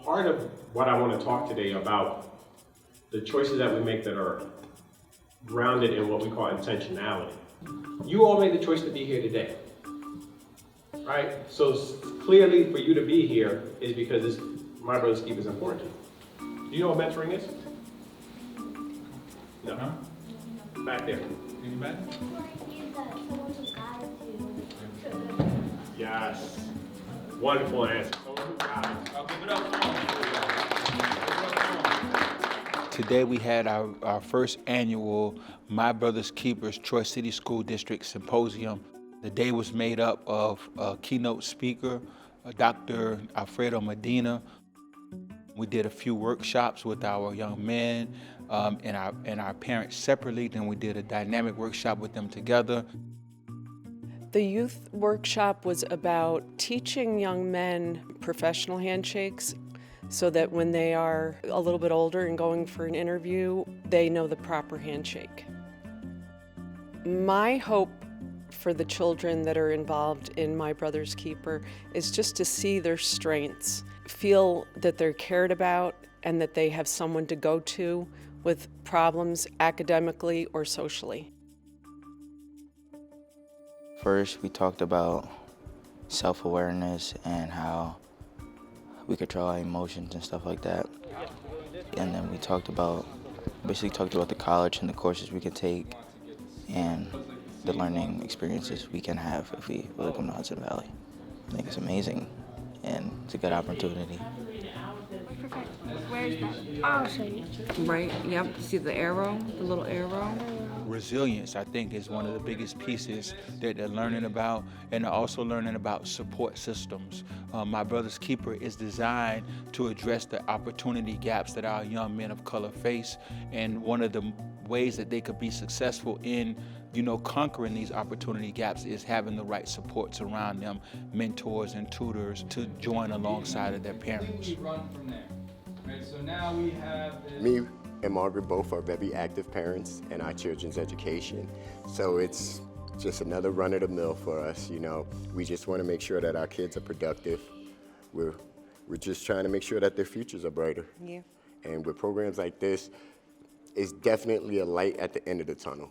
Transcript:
part of what I want to talk today about the choices that we make that are grounded in what we call intentionality. You all made the choice to be here today, right? So clearly for you to be here is because My Brother's Keeper is important. Do you know what mentoring is? No. Huh? Back there. Anybody? Yes. Wonderful answer. Someone who guides. I'll give it up for him. Today we had our first annual My Brother's Keepers Troy City School District Symposium. The day was made up of a keynote speaker, Dr. Alfredo Medina. We did a few workshops with our young men and our parents separately. Then we did a dynamic workshop with them together. The youth workshop was about teaching young men professional handshakes so that when they are a little bit older and going for an interview, they know the proper handshake. My hope for the children that are involved in My Brother's Keeper is just to see their strengths, feel that they're cared about and that they have someone to go to with problems academically or socially. First, we talked about self-awareness and how we control our emotions and stuff like that. And then we basically talked about the college and the courses we could take and the learning experiences we can have if we really come to Hudson Valley. I think it's amazing and it's a good opportunity. Perfect. Where is that? I'll show you. Right, yep, see the arrow, the little arrow? Resilience, I think, is one of the biggest pieces that they're learning about, and they're also learning about support systems. My Brother's Keeper is designed to address the opportunity gaps that our young men of color face, and one of the ways that they could be successful in conquering these opportunity gaps is having the right supports around them, mentors and tutors to join alongside of their parents. Run from there. Right, so now we have this. Me and Margaret both are very active parents in our children's education. So it's just another run of the mill for us, We just want to make sure that our kids are productive. We're just trying to make sure that their futures are brighter. Yeah. And with programs like this, it's definitely a light at the end of the tunnel.